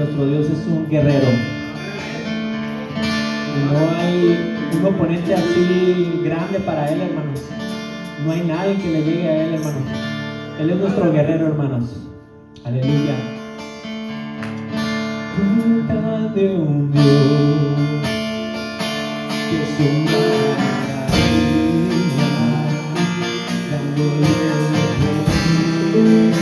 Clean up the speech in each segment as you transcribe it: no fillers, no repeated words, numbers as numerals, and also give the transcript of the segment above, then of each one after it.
nuestro Dios es un guerrero. Y no hay un oponente así grande para Él, hermanos. No hay nadie que le llegue a Él, hermanos. Él es nuestro guerrero, hermanos. Aleluya. Cuenta de un Dios que es un maravilla, dándole a su pueblo.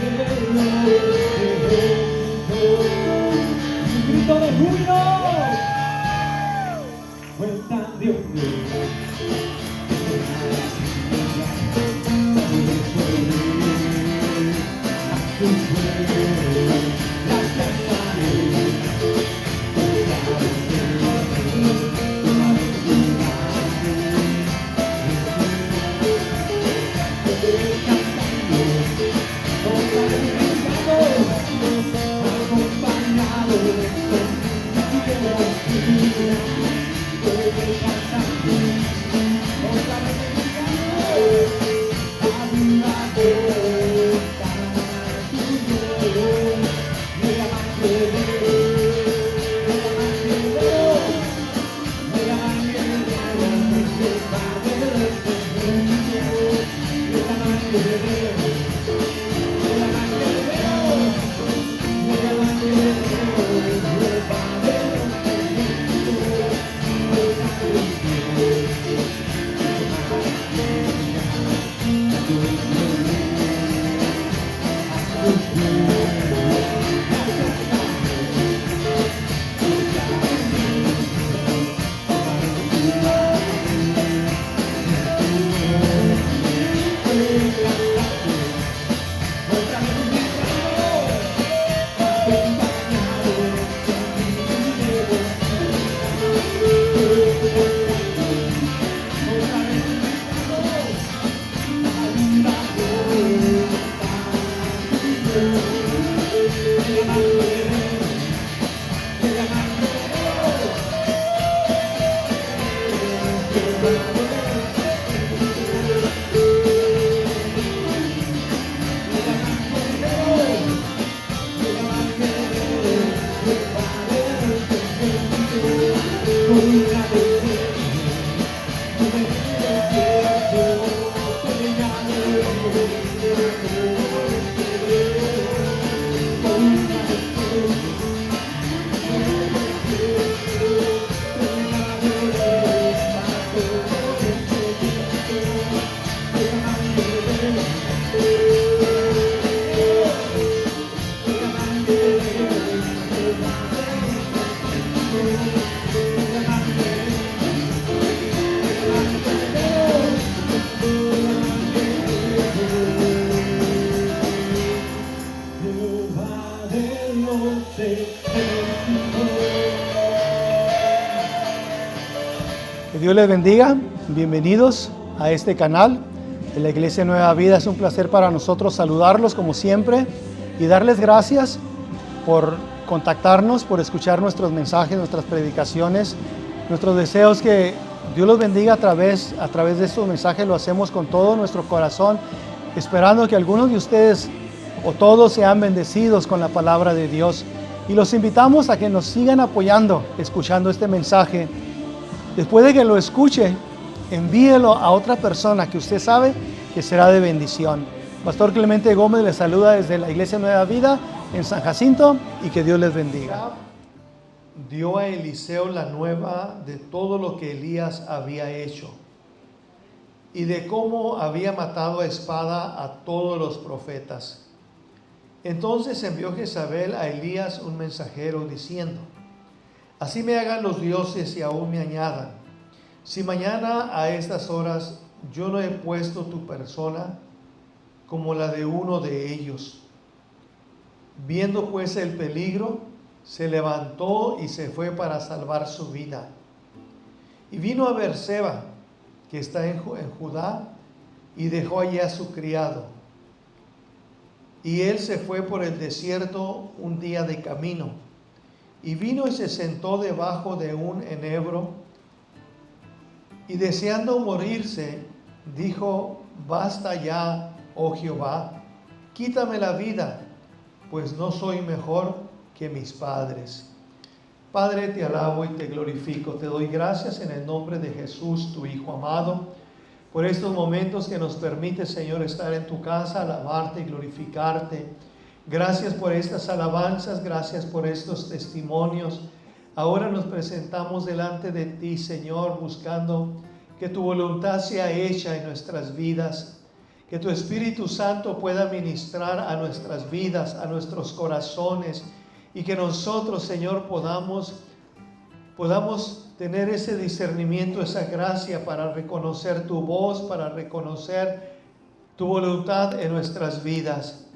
Gracias a Dios, grito de júbilo. Cuenta de un Dios. Que Dios les bendiga. Bienvenidos a este canal de la Iglesia Nueva Vida. Es un placer para nosotros saludarlos como siempre y darles gracias por contactarnos, por escuchar nuestros mensajes, nuestras predicaciones. Nuestros deseos que Dios los bendiga a través de estos mensajes. Lo hacemos con todo nuestro corazón, esperando que algunos de ustedes o todos sean bendecidos con la palabra de Dios. Y los invitamos a que nos sigan apoyando, escuchando este mensaje. Después de que lo escuche, envíelo a otra persona que usted sabe que será de bendición. Pastor Clemente Gómez les saluda desde la Iglesia Nueva Vida en San Jacinto y que Dios les bendiga. Dio a Eliseo la nueva de todo lo que Elías había hecho. y de cómo había matado a espada a todos los profetas. Entonces envió Jezabel a Elías un mensajero diciendo: así me hagan los dioses y aún me añadan, si mañana a estas horas yo no he puesto tu persona como la de uno de ellos. Viendo pues el peligro, se levantó y se fue para salvar su vida. Y vino a Beerseba, que está en Judá, y dejó allí a su criado. Y él se fue por el desierto un día de camino, y vino y se sentó debajo de un enebro, y deseando morirse, dijo: basta ya, oh Jehová, quítame la vida, pues no soy mejor que mis padres. Padre, te alabo y te glorifico, te doy gracias en el nombre de Jesús, tu Hijo amado, por estos momentos que nos permite, Señor, estar en tu casa, alabarte y glorificarte. Gracias por estas alabanzas, gracias por estos testimonios. Ahora nos presentamos delante de ti, Señor, buscando que tu voluntad sea hecha en nuestras vidas, que tu Espíritu Santo pueda ministrar a nuestras vidas, a nuestros corazones, y que nosotros, Señor, podamos tener ese discernimiento, esa gracia para reconocer tu voz, para reconocer tu voluntad en nuestras vidas.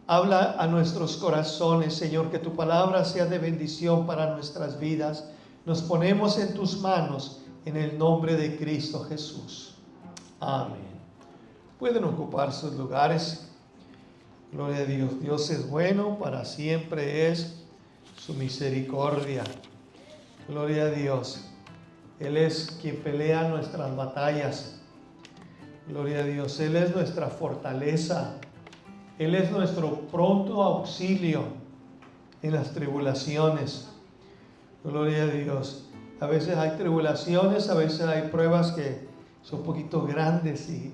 Habla a nuestros corazones, Señor, que tu palabra sea de bendición para nuestras vidas. Nos ponemos en tus manos en el nombre de Cristo Jesús. Amén. Pueden ocupar sus lugares. Gloria a Dios. Dios es bueno, para siempre es su misericordia. Gloria a Dios. Él es quien pelea nuestras batallas. Gloria a Dios. Él es nuestra fortaleza. Él es nuestro pronto auxilio en las tribulaciones. Gloria a Dios. A veces hay tribulaciones, a veces hay pruebas que son un poquito grandes y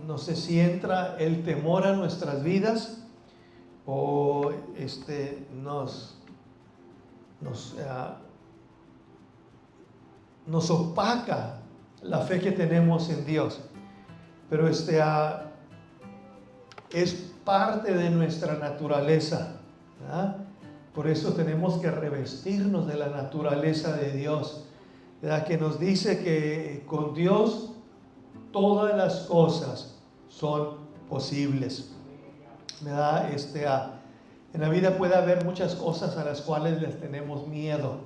no sé si entra el temor a nuestras vidas o nos opaca la fe que tenemos en Dios. Pero es parte de nuestra naturaleza, ¿verdad? Por eso tenemos que revestirnos de la naturaleza de Dios, ¿verdad? Que nos dice que con Dios todas las cosas son posibles, ¿verdad? En la vida puede haber muchas cosas a las cuales les tenemos miedo,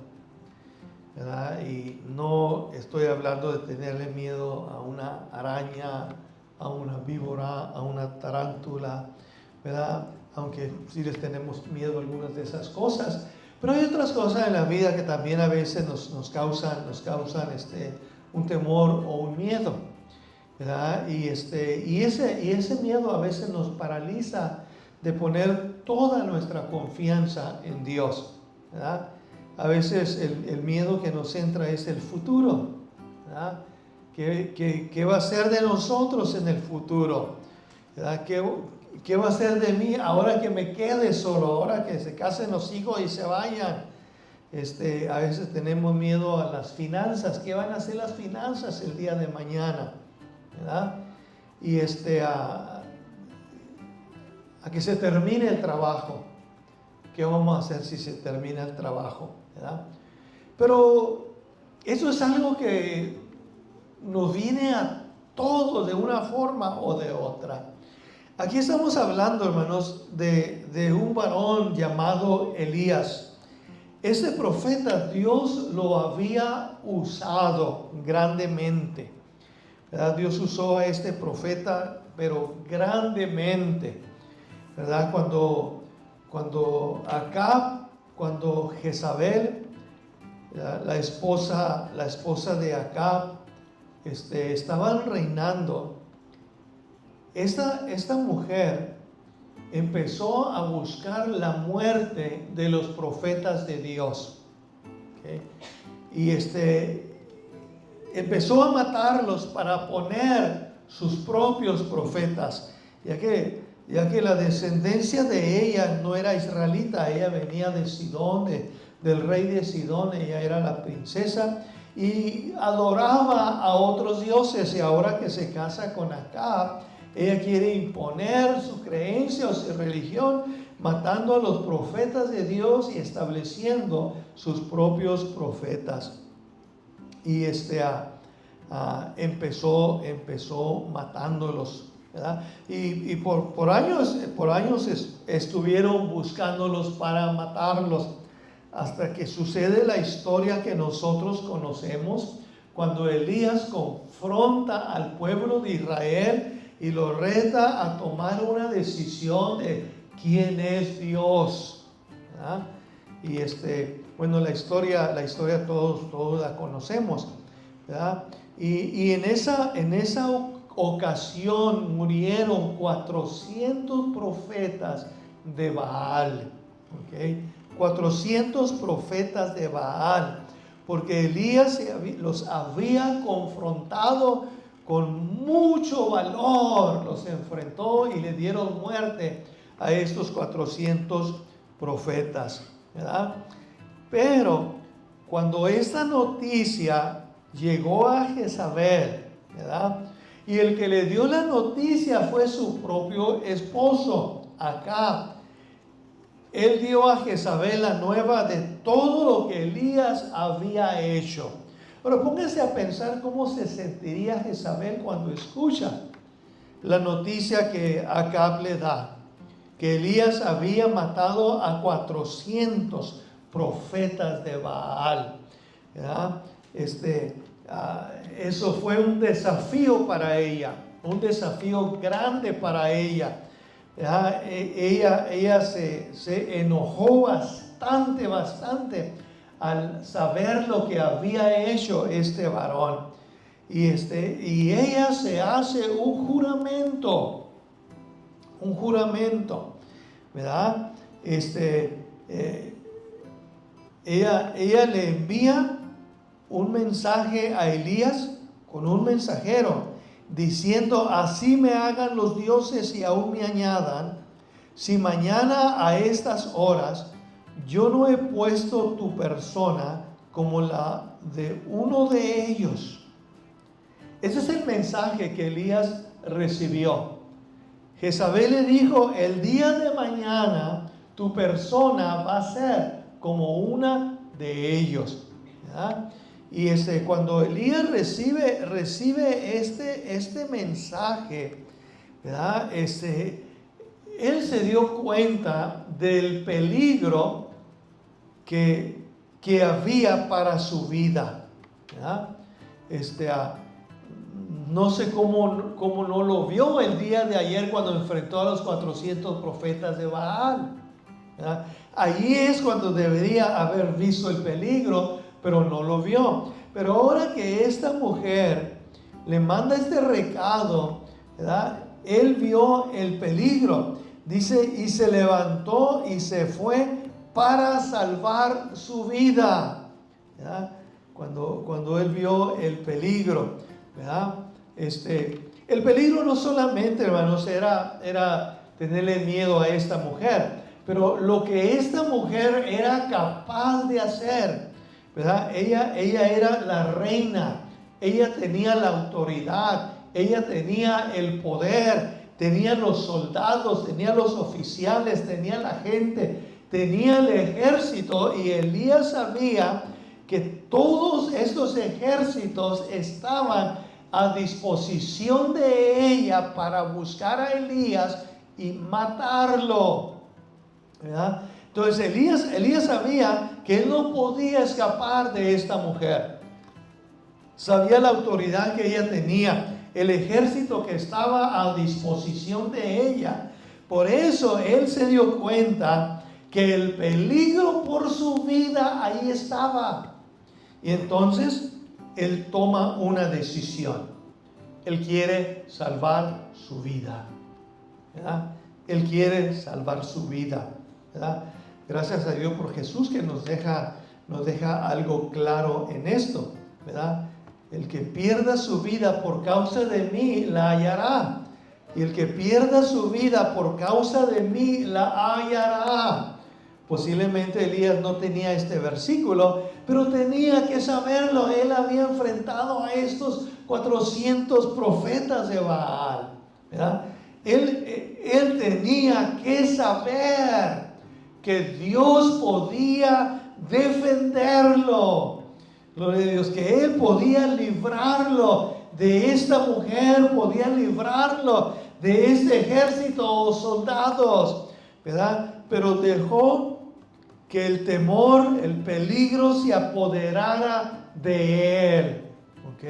¿verdad? Y no estoy hablando de tenerle miedo a una araña, a una víbora, a una tarántula, ¿verdad? Aunque sí les tenemos miedo a algunas de esas cosas, pero hay otras cosas en la vida que también a veces nos causan un temor o un miedo, ¿verdad? Y ese miedo a veces nos paraliza de poner toda nuestra confianza en Dios, ¿verdad? A veces el miedo que nos entra es el futuro, ¿verdad? ¿Qué va a ser de nosotros en el futuro? ¿Verdad? ¿Qué va a ser de mí ahora que me quede solo, ahora que se casen los hijos y se vayan? A veces tenemos miedo a las finanzas. ¿Qué van a hacer las finanzas el día de mañana? ¿Verdad? Y a que se termine el trabajo. ¿Qué vamos a hacer si se termina el trabajo? ¿Verdad? Pero eso es algo que nos viene a todos de una forma o de otra. Aquí estamos hablando, hermanos, de un varón llamado Elías. Este profeta Dios lo había usado grandemente, ¿verdad? Dios usó a este profeta, pero grandemente, ¿verdad? Cuando Jezabel, la esposa de Acab, estaban reinando, esta mujer empezó a buscar la muerte de los profetas de Dios, ¿okay? Y empezó a matarlos para poner sus propios profetas, ya que la descendencia de ella no era israelita, ella venía de Sidón, del rey de Sidón, ella era la princesa, y adoraba a otros dioses, y ahora que se casa con Acab, ella quiere imponer su creencia o su religión, matando a los profetas de Dios y estableciendo sus propios profetas. Y empezó matándolos, ¿verdad? Y por años estuvieron buscándolos para matarlos, hasta que sucede la historia que nosotros conocemos, cuando Elías confronta al pueblo de Israel y lo reta a tomar una decisión de quién es Dios, ¿verdad? Y bueno, la historia todos la conocemos, ¿verdad? Y en esa ocasión murieron 400 profetas de Baal, ¿ok? 400 profetas de Baal, porque Elías los había confrontado con mucho valor, los enfrentó y le dieron muerte a estos 400 profetas, ¿verdad? Pero cuando esta noticia llegó a Jezabel, ¿verdad? Y el que le dio la noticia fue su propio esposo, Acab. Él dio a Jezabel la nueva de todo lo que Elías había hecho. Ahora pónganse a pensar cómo se sentiría Jezabel cuando escucha la noticia que Acab le da, que Elías había matado a 400 profetas de Baal, ¿verdad? Eso fue un desafío para ella, un desafío grande para ella. Ella se enojó bastante al saber lo que había hecho este varón. Y ella se hace un juramento, ¿verdad? Ella le envía un mensaje a Elías con un mensajero, diciendo: así me hagan los dioses y aún me añadan, si mañana a estas horas yo no he puesto tu persona como la de uno de ellos. Ese es el mensaje que Elías recibió. Jezabel le dijo: el día de mañana tu persona va a ser como una de ellos, ¿verdad? Y cuando Elías recibe este mensaje, ¿verdad? Él se dio cuenta del peligro que había para su vida, ¿verdad? No sé cómo no lo vio el día de ayer cuando enfrentó a los 400 profetas de Baal, ¿verdad? Allí es cuando debería haber visto el peligro, pero no lo vio. Pero ahora que esta mujer le manda este recado, ¿verdad? Él vio el peligro. Dice: y se levantó y se fue para salvar su vida, ¿verdad? Cuando él vio el peligro, ¿verdad? El peligro no solamente, hermanos, era tenerle miedo a esta mujer, pero lo que esta mujer era capaz de hacer, ¿verdad? Ella era la reina, ella tenía la autoridad, ella tenía el poder, tenía los soldados, tenía los oficiales, tenía la gente, tenía el ejército, y Elías sabía que todos estos ejércitos estaban a disposición de ella para buscar a Elías y matarlo, ¿verdad? Entonces Elías sabía que él no podía escapar de esta mujer. Sabía la autoridad que ella tenía, el ejército que estaba a disposición de ella. Por eso él se dio cuenta que el peligro por su vida ahí estaba. Y entonces él toma una decisión. Él quiere salvar su vida, ¿verdad? Él quiere salvar su vida, ¿verdad? Gracias a Dios por Jesús, que nos deja algo claro en esto, ¿verdad? El que pierda su vida por causa de mí la hallará, y el que pierda su vida por causa de mí la hallará. Posiblemente Elías no tenía este versículo, pero tenía que saberlo. Él había enfrentado a estos 400 profetas de Baal, ¿verdad? Él tenía que saber que Dios podía defenderlo. Gloria a Dios, que Él podía librarlo de esta mujer, podía librarlo de este ejército o soldados, ¿verdad? Pero dejó que el temor, el peligro se apoderara de él, ¿ok?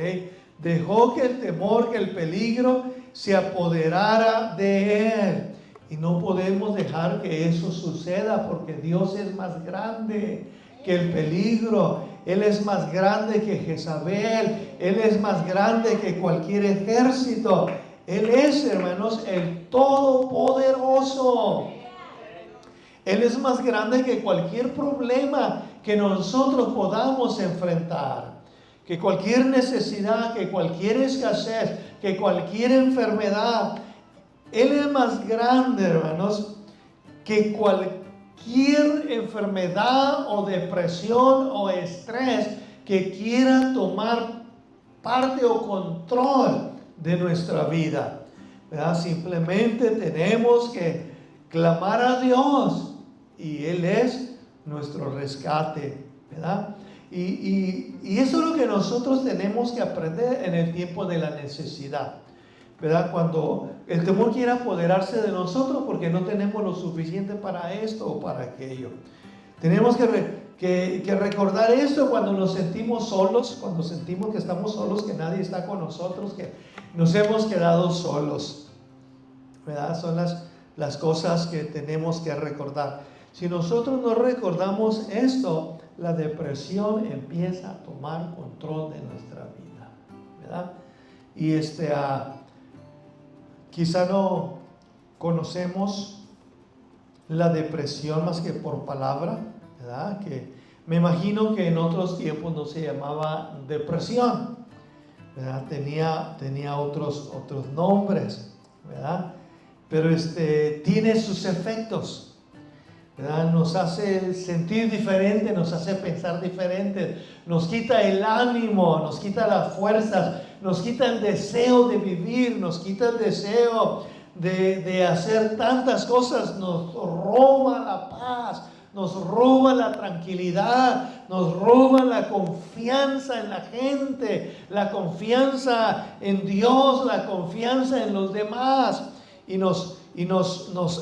Dejó que el temor, que el peligro se apoderara de él. Y no podemos dejar que eso suceda, porque Dios es más grande que el peligro. Él es más grande que Jezabel. Él es más grande que cualquier ejército. Él es, hermanos, el Todopoderoso. Él es más grande que cualquier problema que nosotros podamos enfrentar, que cualquier necesidad, que cualquier escasez, que cualquier enfermedad. Él es más grande, hermanos, que cualquier enfermedad o depresión o estrés que quiera tomar parte o control de nuestra vida, ¿verdad? Simplemente tenemos que clamar a Dios y Él es nuestro rescate, ¿verdad? Y eso es lo que nosotros tenemos que aprender en el tiempo de la necesidad, ¿verdad? Cuando el temor quiere apoderarse de nosotros porque no tenemos lo suficiente para esto o para aquello. Tenemos que recordar esto cuando nos sentimos solos, cuando sentimos que estamos solos, que nadie está con nosotros, que nos hemos quedado solos, ¿verdad? Son las cosas que tenemos que recordar. Si nosotros no recordamos esto, la depresión empieza a tomar control de nuestra vida, ¿verdad? Y quizá no conocemos la depresión más que por palabra, ¿verdad? Que me imagino que en otros tiempos no se llamaba depresión, ¿verdad? Tenía otros nombres, ¿verdad? Pero tiene sus efectos, ¿verdad? Nos hace sentir diferente, nos hace pensar diferente, nos quita el ánimo, nos quita las fuerzas, nos quita el deseo de vivir, nos quita el deseo de hacer tantas cosas, nos roba la paz, nos roba la tranquilidad, nos roba la confianza en la gente, la confianza en Dios, la confianza en los demás. Y nos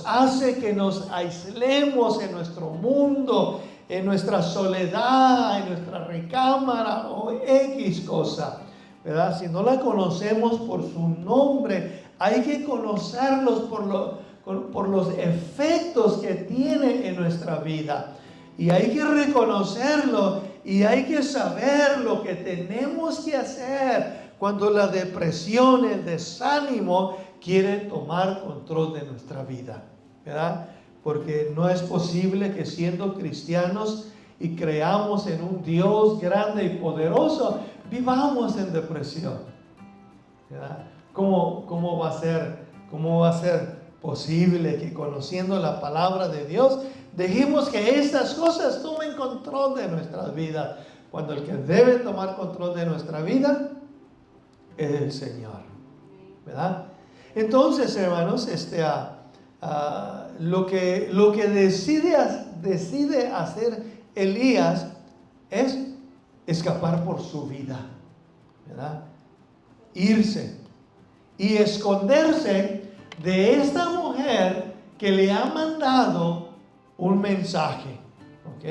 hace que nos aislemos en nuestro mundo, en nuestra soledad, en nuestra recámara o X cosa, ¿verdad? Si no la conocemos por su nombre, hay que conocerlos por los efectos que tiene en nuestra vida. Y hay que reconocerlo y hay que saber lo que tenemos que hacer cuando la depresión, el desánimo quiere tomar control de nuestra vida, ¿verdad? Porque no es posible que siendo cristianos y creamos en un Dios grande y poderoso, vivamos en depresión, ¿verdad? ¿Cómo va a ser posible que conociendo la palabra de Dios dejemos que estas cosas tomen control de nuestras vidas, cuando el que debe tomar control de nuestra vida es el Señor, ¿verdad? Entonces, hermanos, lo que decide hacer Elías es escapar por su vida, ¿verdad? Irse y esconderse de esta mujer que le ha mandado un mensaje, ¿ok?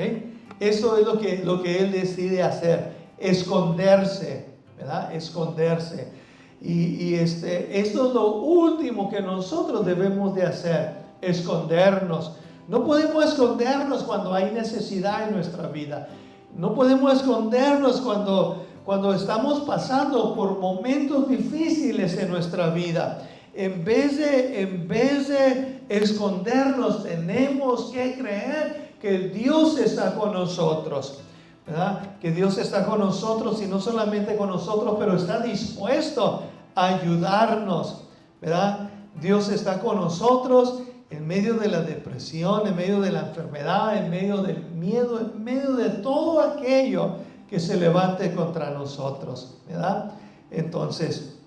Eso es lo que él decide hacer, esconderse, ¿verdad? Esconderse. Y esto es lo último que nosotros debemos de hacer, escondernos. No podemos escondernos cuando hay necesidad en nuestra vida. No podemos escondernos cuando estamos pasando por momentos difíciles en nuestra vida. En vez de escondernos, tenemos que creer que Dios está con nosotros, ¿verdad? Que Dios está con nosotros, y no solamente con nosotros, pero está dispuesto a ayudarnos, ¿verdad? Dios está con nosotros en medio de la depresión, en medio de la enfermedad, en medio del miedo, en medio de todo aquello que se levante contra nosotros, ¿verdad? Entonces,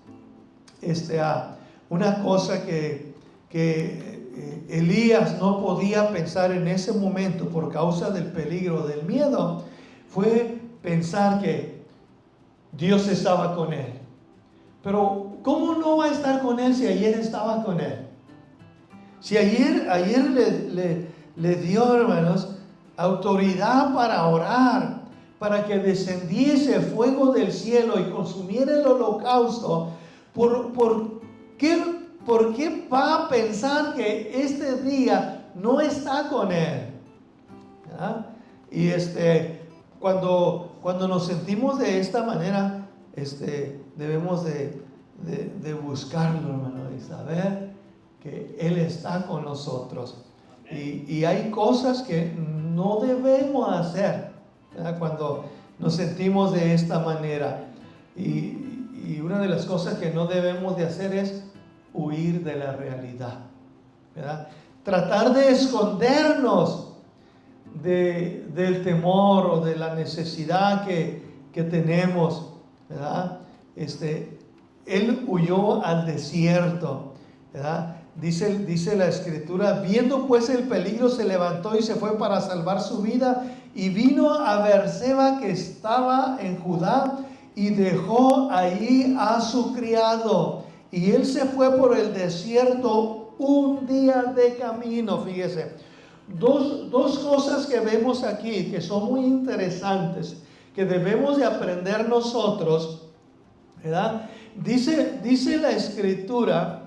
una cosa que Elías no podía pensar en ese momento por causa del peligro, del miedo, fue pensar que Dios estaba con él. Pero ¿cómo no va a estar con él si ayer estaba con él? Si ayer le dio, hermanos, autoridad para orar, para que descendiese fuego del cielo y consumiera el holocausto, ¿por qué va a pensar que este día no está con él? ¿Verdad? Y cuando nos sentimos de esta manera, debemos de buscarlo, hermano, y saber que Él está con nosotros. Y hay cosas que no debemos hacer, ¿verdad? Cuando nos sentimos de esta manera. Y una de las cosas que no debemos de hacer es huir de la realidad, ¿verdad? Tratar de escondernos del temor o de la necesidad que tenemos, ¿verdad? Él huyó al desierto, ¿verdad? Dice la escritura, viendo pues el peligro se levantó y se fue para salvar su vida y vino a Beerseba que estaba en Judá y dejó allí a su criado y él se fue por el desierto un día de camino. Fíjese, dos cosas que vemos aquí que son muy interesantes, que debemos de aprender nosotros, ¿verdad? Dice la escritura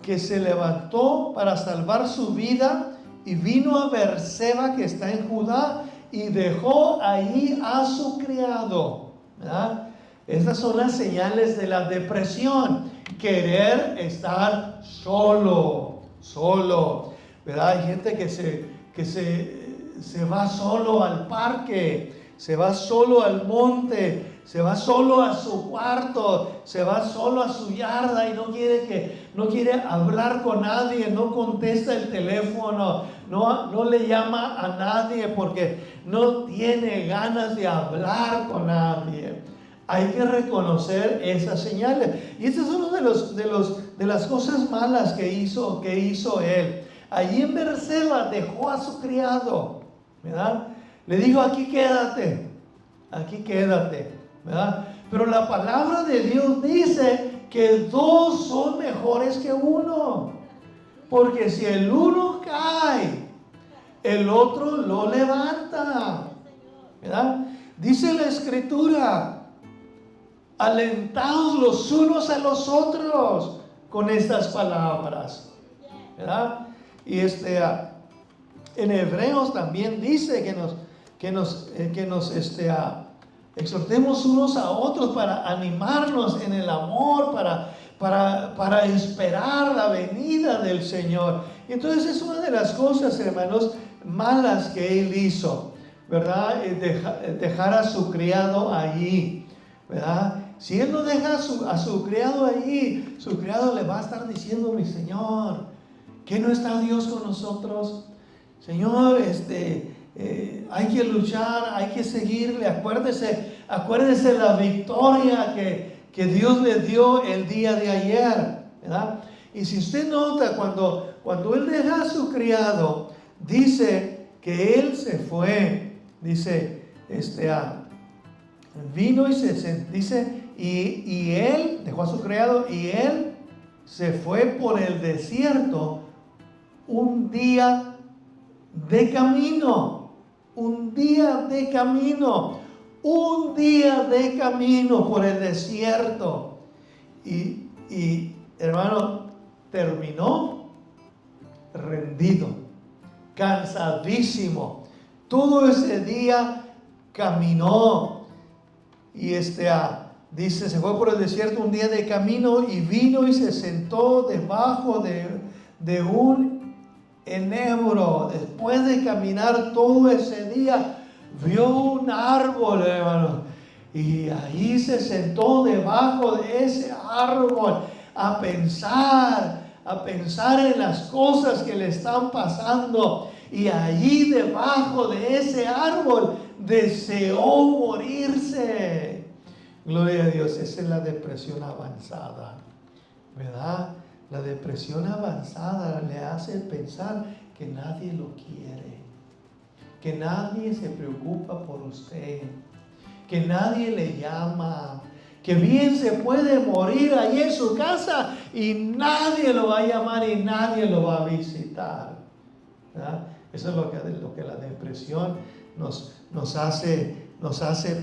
que se levantó para salvar su vida y vino a Beerseba que está en Judá y dejó ahí a su criado, ¿verdad? Estas son las señales de la depresión, querer estar solo, ¿verdad? Hay gente que se va solo al parque, se va solo al monte, se va solo a su cuarto, se va solo a su yarda y no quiere hablar con nadie, no contesta el teléfono, no le llama a nadie porque no tiene ganas de hablar con nadie. Hay que reconocer esas señales. Y esta es una de las cosas malas que hizo él. Allí en Beerseba dejó a su criado, ¿verdad? Le dijo, aquí quédate, ¿verdad? Pero la palabra de Dios dice que dos son mejores que uno. Porque si el uno cae, el otro lo levanta, ¿verdad? Dice la escritura, alentaos los unos a los otros con estas palabras, ¿verdad? Y en Hebreos también dice que nos exhortemos unos a otros para animarnos en el amor, para esperar la venida del Señor. Y entonces es una de las cosas, hermanos, malas que él hizo, ¿verdad? Dejar a su criado allí, ¿verdad? Si él no deja a su criado allí, su criado le va a estar diciendo, mi Señor, ¿que no está Dios con nosotros? Señor, hay que luchar, hay que seguirle. Acuérdese la victoria que Dios le dio el día de ayer, ¿verdad? Y si usted nota, cuando él deja a su criado, dice que él se fue, dice, vino y él dejó a su criado y él se fue por el desierto un día de camino, por el desierto. Y hermano, terminó rendido, cansadísimo. Todo ese día caminó y dice, se fue por el desierto un día de camino y vino y se sentó debajo de un enebro. Después de caminar todo ese día, vio un árbol, hermano, y ahí se sentó debajo de ese árbol a pensar, a pensar en las cosas que le están pasando. Y allí debajo de ese árbol deseó morirse. Gloria a Dios, esa es la depresión avanzada, ¿verdad? La depresión avanzada le hace pensar que nadie lo quiere, que nadie se preocupa por usted, que nadie le llama, que bien se puede morir ahí en su casa y nadie lo va a llamar y nadie lo va a visitar, ¿verdad? Eso es lo que la depresión nos hace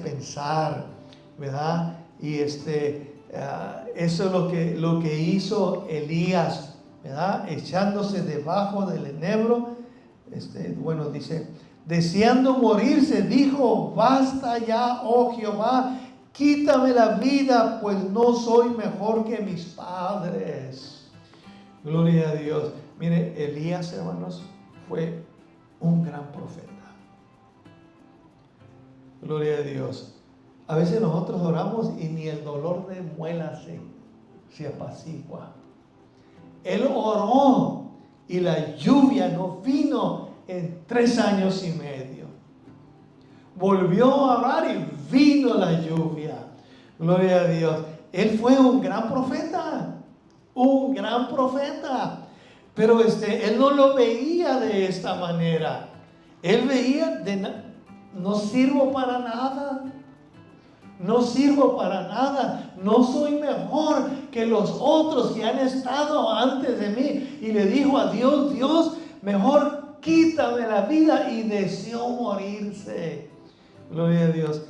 pensar, ¿verdad? Y eso es lo que hizo Elías, ¿verdad? Echándose debajo del enebro, dice, deseando morirse, dijo, basta ya, oh Jehová, quítame la vida, pues no soy mejor que mis padres. Gloria a Dios. Mire, Elías, hermanos, fue un gran profeta. Gloria a Dios. A veces nosotros oramos y ni el dolor de muela se apacigua. Él oró y la lluvia no vino en 3 años y medio. Volvió a orar y vino la lluvia. Gloria a Dios. Él fue un gran profeta. Un gran profeta. Pero él no lo veía de esta manera. Él veía no sirvo para nada. No sirvo para nada. No soy mejor que los otros que han estado antes de mí. Y le dijo a Dios, Dios, mejor quítame la vida. Y deseó morirse. Gloria a Dios.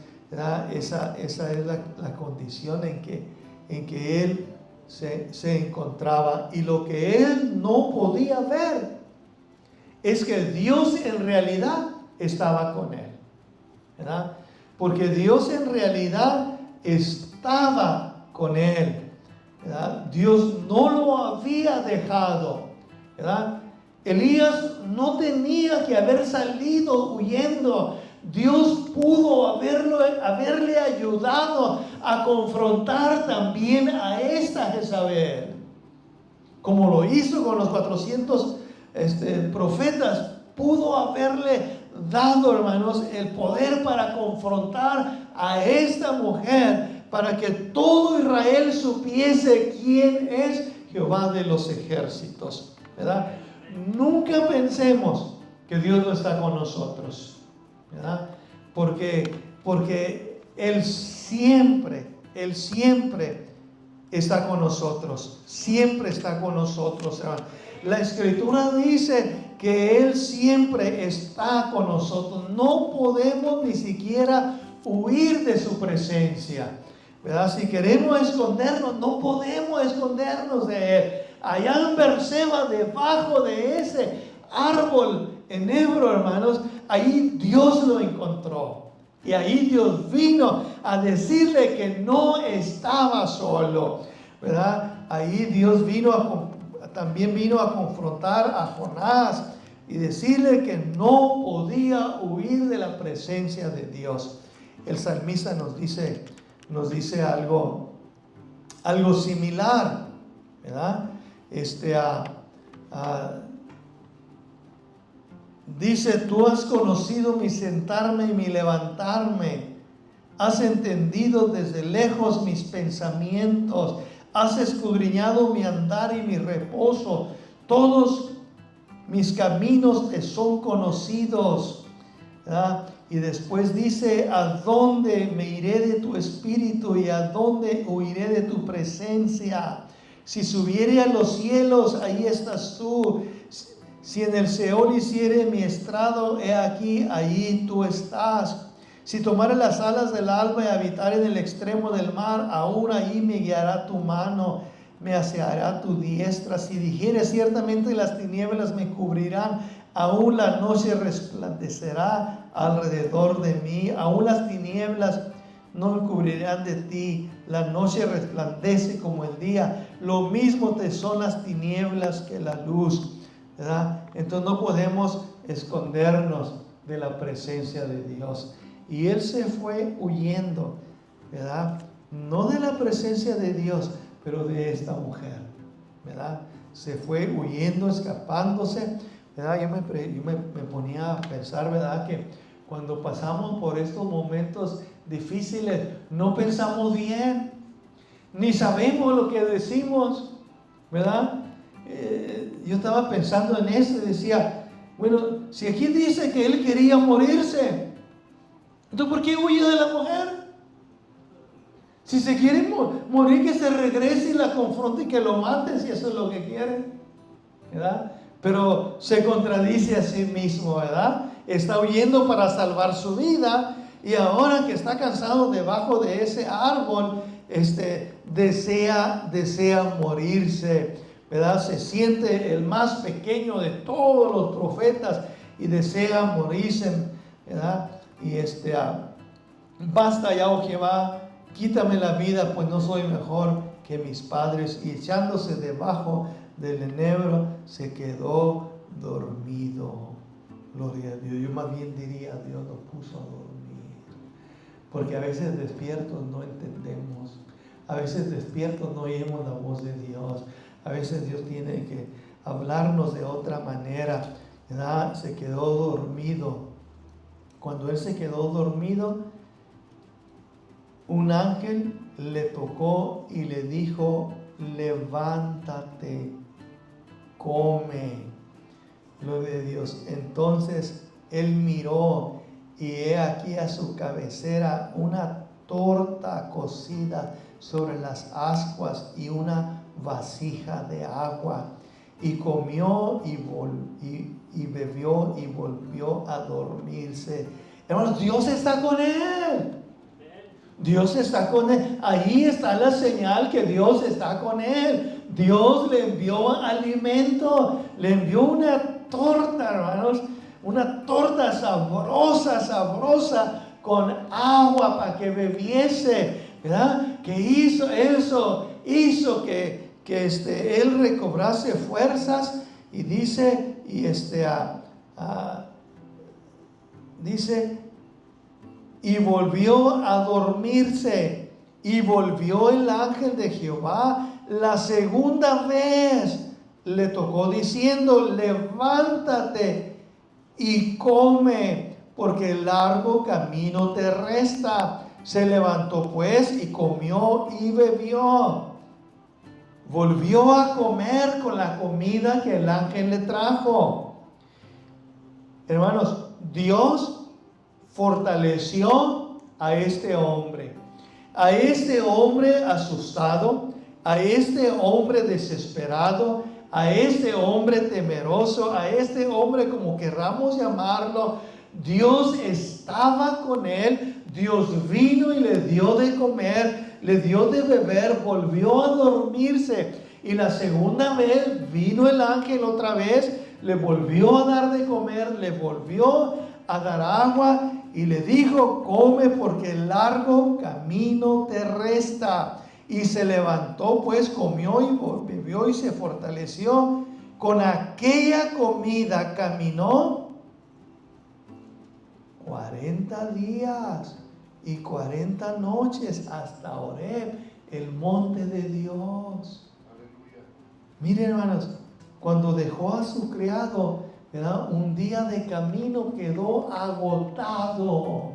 Esa es la condición en que él se encontraba. Y lo que él no podía ver es que Dios en realidad estaba con él, ¿verdad? Porque Dios en realidad estaba con él, ¿verdad? Dios no lo había dejado, ¿verdad? Elías no tenía que haber salido huyendo. Dios pudo haberle ayudado a confrontar también a esta Jezabel, como lo hizo con los 400 profetas. Pudo haberle dado, hermanos, el poder para confrontar a esta mujer, para que todo Israel supiese quién es Jehová de los ejércitos, ¿verdad? Nunca pensemos que Dios no está con nosotros, ¿verdad? Porque Él siempre está con nosotros. Siempre está con nosotros, hermano. La Escritura dice que Él siempre está con nosotros. No podemos ni siquiera huir de su presencia, ¿verdad? Si queremos escondernos, no podemos escondernos de Él. Allá en Berseba, debajo de ese árbol enebro, hermanos, ahí Dios lo encontró. Y ahí Dios vino a decirle que no estaba solo, ¿verdad? Ahí Dios también vino a confrontar a Jonás y decirle que no podía huir de la presencia de Dios. El salmista nos dice algo similar, ¿verdad? Dice, tú has conocido mi sentarme y mi levantarme, has entendido desde lejos mis pensamientos, has escudriñado mi andar y mi reposo, todos mis caminos te son conocidos, ¿verdad? Y después dice, ¿a dónde me iré de tu espíritu y a dónde huiré de tu presencia? Si subiere a los cielos, ahí estás tú. Si en el Seol hiciere mi estrado, he aquí, ahí tú estás. Si tomare las alas del alba y habitar en el extremo del mar, aún ahí me guiará tu mano, me aseará tu diestra. Si dijere, ciertamente las tinieblas me cubrirán, aún la noche resplandecerá alrededor de mí. Aún las tinieblas no me cubrirán de ti. La noche resplandece como el día. Lo mismo te son las tinieblas que la luz, ¿verdad? Entonces no podemos escondernos de la presencia de Dios. Y él se fue huyendo, ¿verdad? No de la presencia de Dios, pero de esta mujer, ¿verdad? se fue huyendo, escapándose, ¿verdad? Yo me ponía a pensar, ¿verdad? Que cuando pasamos por estos momentos difíciles, no pensamos bien, ni sabemos lo que decimos, ¿verdad? Yo estaba pensando en eso y decía, bueno, si aquí dice que él quería morirse, entonces ¿por qué huye de la mujer? Si se quiere morir, que se regrese y la confronte y que lo mate, si eso es lo que quiere, ¿verdad? Pero se contradice a sí mismo, ¿verdad? Está huyendo para salvar su vida y ahora que está cansado debajo de ese árbol, desea morirse, ¿verdad? Se siente el más pequeño de todos los profetas y desea morirse, ¿verdad? Y basta ya, oh Jehová, quítame la vida, pues no soy mejor que mis padres. Y echándose debajo del enebro, se quedó dormido. Gloria a Dios. Yo más bien diría, Dios lo puso a dormir. Porque a veces despiertos no entendemos. A veces despiertos no oímos la voz de Dios. A veces Dios tiene que hablarnos de otra manera, ¿verdad? Se quedó dormido. Cuando él se quedó dormido, un ángel le tocó y le dijo, levántate, come. Gloria a Dios. Entonces él miró y he aquí a su cabecera una torta cocida sobre las ascuas y una vasija de agua. Y comió y bebió y volvió a dormirse. Hermanos, Dios está con él. Dios está con él. Ahí está la señal que Dios está con él. Dios le envió alimento. Le envió una torta, hermanos. Una torta sabrosa con agua para que bebiese, ¿verdad? Que hizo eso, hizo que él recobrase fuerzas. Y dice, dice, y volvió a dormirse, y volvió el ángel de Jehová la segunda vez, le tocó diciendo, levántate y come, porque el largo camino te resta. Se levantó pues y comió y bebió. Volvió a comer con la comida que el ángel le trajo. Hermanos, Dios fortaleció a este hombre asustado, a este hombre desesperado, a este hombre temeroso, a este hombre como querramos llamarlo. Dios estaba con él. Dios vino y le dio de comer, le dio de beber, volvió a dormirse. Y la segunda vez vino el ángel otra vez, le volvió a dar de comer, le volvió a dar agua y le dijo, come porque el largo camino te resta. Y se levantó pues, comió y bebió y se fortaleció. Con aquella comida caminó 40 días y 40 noches hasta Horeb, el monte de Dios. Aleluya. Miren, hermanos, cuando dejó a su criado, ¿verdad? Un día de camino quedó agotado,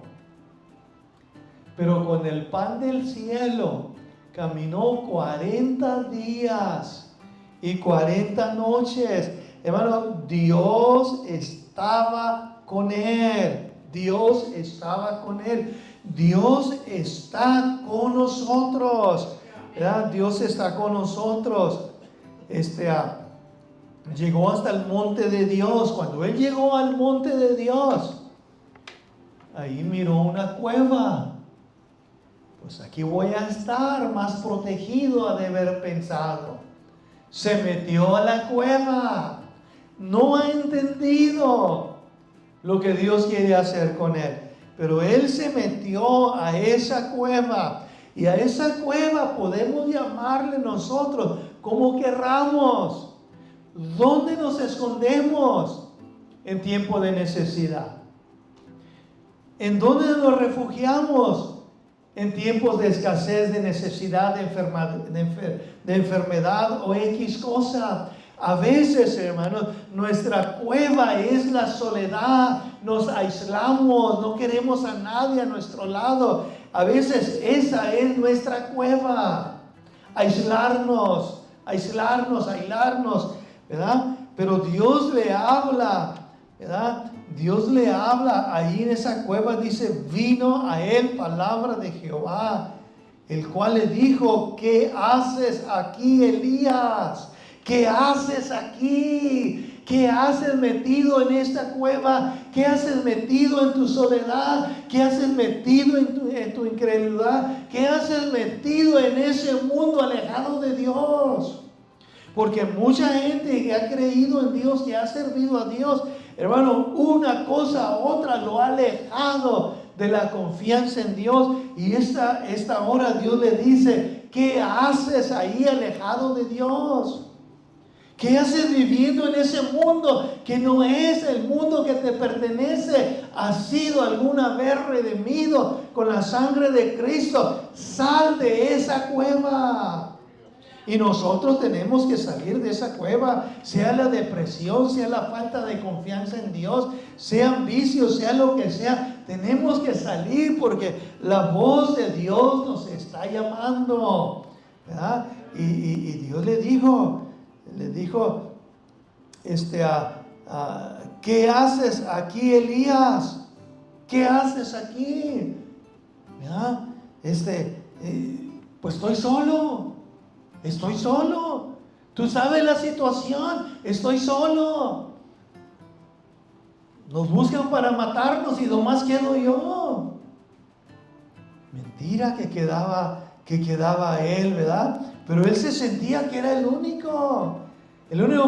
pero con el pan del cielo caminó 40 días y 40 noches. Hermano, Dios estaba con él. Dios estaba con él. Dios está con nosotros, ¿verdad? Dios está con nosotros. Llegó hasta el monte de Dios. Cuando él llegó al monte de Dios, ahí miró una cueva. Pues aquí voy a estar más protegido, ha de haber pensado. Se metió a la cueva. No ha entendido lo que Dios quiere hacer con él. Pero él se metió a esa cueva. Y a esa cueva podemos llamarle nosotros como querramos. ¿Dónde nos escondemos en tiempo de necesidad? ¿En dónde nos refugiamos en tiempos de escasez, de necesidad, de enfermedad o X cosa? A veces, hermanos, nuestra cueva es la soledad. Nos aislamos, no queremos a nadie a nuestro lado. A veces esa es nuestra cueva. Aislarnos, ¿verdad? Pero Dios le habla, ¿verdad? Dios le habla ahí en esa cueva, dice, vino a él palabra de Jehová, el cual le dijo, ¿qué haces aquí, Elías? ¿Qué haces aquí? ¿Qué haces metido en esta cueva? ¿Qué haces metido en tu soledad? ¿Qué haces metido en tu incredulidad? ¿Qué haces metido en ese mundo alejado de Dios? Porque mucha gente que ha creído en Dios, que ha servido a Dios, hermano, una cosa a otra lo ha alejado de la confianza en Dios. Y esta hora Dios le dice, ¿qué haces ahí alejado de Dios? ¿Qué haces viviendo en ese mundo que no es el mundo que te pertenece? ¿Has sido alguna vez redimido con la sangre de Cristo? Sal de esa cueva. Y nosotros tenemos que salir de esa cueva, sea la depresión, sea la falta de confianza en Dios, sean vicios, sea lo que sea. Tenemos que salir porque la voz de Dios nos está llamando, ¿verdad? Y Dios le dijo, ¿qué haces aquí, Elías? ¿Qué haces aquí? ¿Verdad? Pues estoy solo. Tú sabes la situación, estoy solo. Nos buscan para matarnos y nomás quedo yo. Mentira que quedaba él, ¿verdad? Pero él se sentía que era el único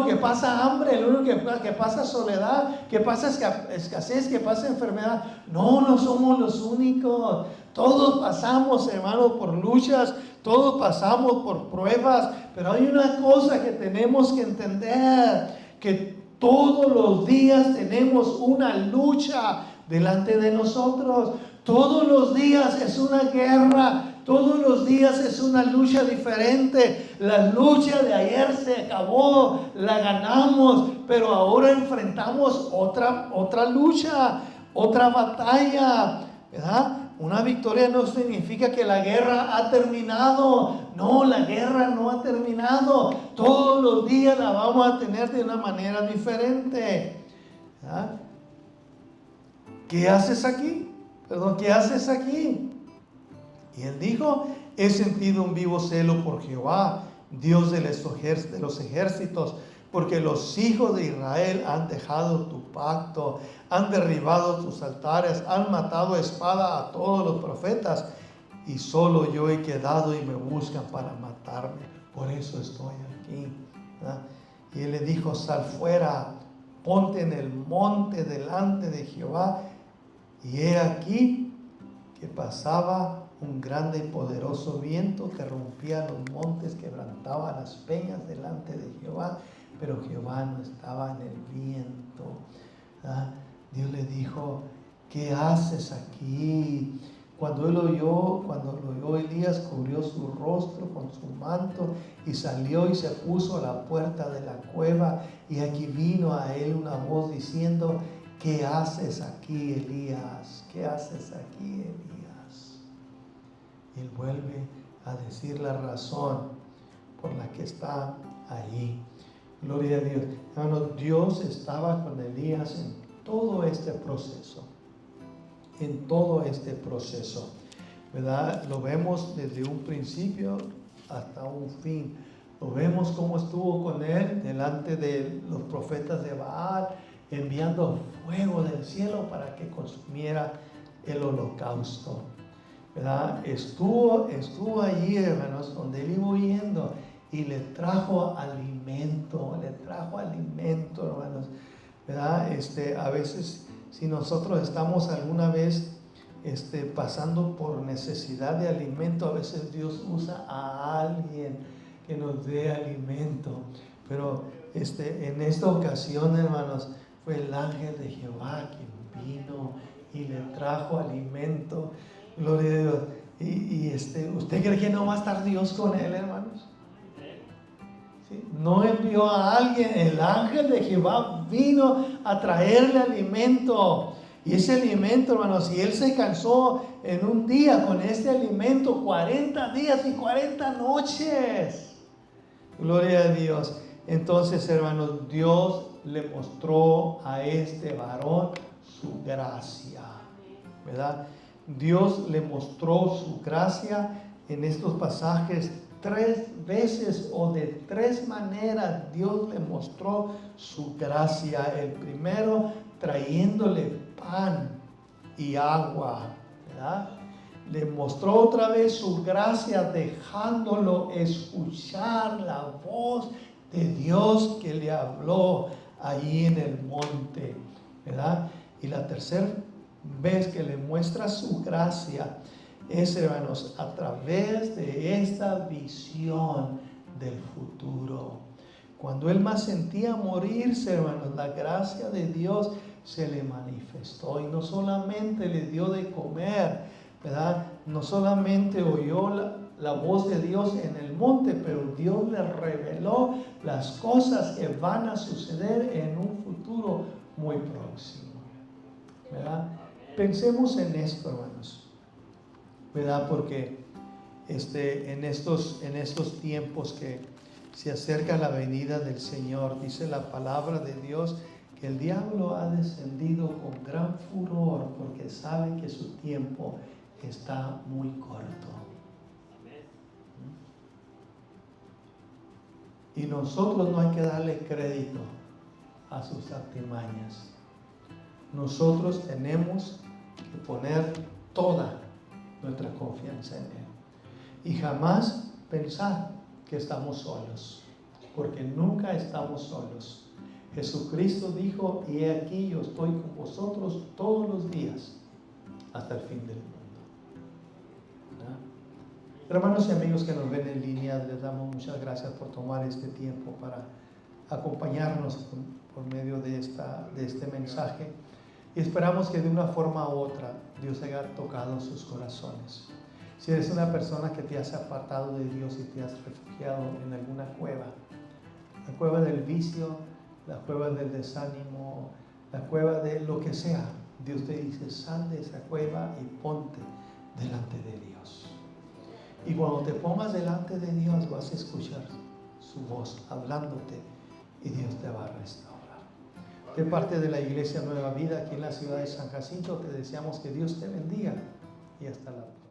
que pasa hambre, el único que pasa soledad, que pasa escasez, que pasa enfermedad. No somos los únicos. Todos pasamos, hermano, por luchas, todos pasamos por pruebas, pero hay una cosa que tenemos que entender, que todos los días tenemos una lucha delante de nosotros. Todos los días es una guerra. Todos los días es una lucha diferente. La lucha de ayer se acabó, la ganamos, pero ahora enfrentamos otra lucha, otra batalla, ¿verdad? Una victoria no significa que la guerra ha terminado. No, la guerra no ha terminado. Todos los días la vamos a tener de una manera diferente, ¿verdad? ¿Qué haces aquí? ¿Qué haces aquí? Y él dijo, he sentido un vivo celo por Jehová, Dios de los ejércitos, porque los hijos de Israel han dejado tu pacto, han derribado tus altares, han matado a espada a todos los profetas, y solo yo he quedado y me buscan para matarme. Por eso estoy aquí, ¿verdad? Y él le dijo, sal fuera, ponte en el monte delante de Jehová. Y he aquí que pasaba un grande y poderoso viento que rompía los montes, quebrantaba las peñas delante de Jehová, pero Jehová no estaba en el viento. ¿Ah? Dios le dijo, ¿qué haces aquí? Cuando lo oyó Elías, cubrió su rostro con su manto y salió y se puso a la puerta de la cueva, y aquí vino a él una voz diciendo, ¿qué haces aquí, Elías? ¿Qué haces aquí, Elías? Y él vuelve a decir la razón por la que está allí. Gloria a Dios. Hermanos, Dios estaba con Elías en todo este proceso. En todo este proceso, ¿verdad? Lo vemos desde un principio hasta un fin. Lo vemos cómo estuvo con él delante de los profetas de Baal, enviando fuego del cielo para que consumiera el holocausto, ¿verdad? Estuvo allí, hermanos, donde él iba huyendo, y le trajo alimento, hermanos, ¿verdad? A veces, si nosotros estamos alguna vez pasando por necesidad de alimento, a veces Dios usa a alguien que nos dé alimento. Pero en esta ocasión, hermanos, fue el ángel de Jehová quien vino y le trajo alimento. Gloria a Dios. ¿Usted cree que no va a estar Dios con él, hermanos? ¿sí? No envió a alguien, el ángel de Jehová vino a traerle alimento. Y ese alimento, hermanos, si él se cansó en un día con este alimento, 40 días y 40 noches. Gloria a Dios. Entonces, hermanos, Dios le mostró a este varón su gracia, ¿verdad? Dios le mostró su gracia en estos pasajes 3 veces o de 3 maneras. Dios le mostró su gracia. El primero, trayéndole pan y agua, ¿verdad? Le mostró otra vez su gracia dejándolo escuchar la voz de Dios que le habló allí en el monte, ¿verdad? Y la tercera vez que le muestra su gracia es, hermanos, a través de esta visión del futuro. Cuando él más sentía morirse, hermanos, la gracia de Dios se le manifestó y no solamente le dio de comer, ¿verdad? No solamente oyó la voz de Dios en el monte, pero Dios le reveló las cosas que van a suceder en un futuro muy próximo, ¿verdad? Pensemos en esto, hermanos, ¿verdad? Porque en estos tiempos que se acerca la venida del Señor, dice la palabra de Dios que el diablo ha descendido con gran furor porque sabe que su tiempo está muy corto. Y nosotros no hay que darle crédito a sus artimañas. Nosotros tenemos que poner toda nuestra confianza en Él. Y jamás pensar que estamos solos, porque nunca estamos solos. Jesucristo dijo, y he aquí yo estoy con vosotros todos los días hasta el fin del mundo. ¿verdad? Hermanos y amigos que nos ven en línea, les damos muchas gracias por tomar este tiempo para acompañarnos por medio de este mensaje. Y esperamos que de una forma u otra Dios haya tocado sus corazones. Si eres una persona que te has apartado de Dios y te has refugiado en alguna cueva, la cueva del vicio, la cueva del desánimo, la cueva de lo que sea, Dios te dice, sal de esa cueva y ponte delante de Dios. Y cuando te pongas delante de Dios vas a escuchar su voz hablándote y Dios te va a restaurar. De parte de la Iglesia Nueva Vida aquí en la ciudad de San Jacinto te deseamos que Dios te bendiga y hasta la próxima.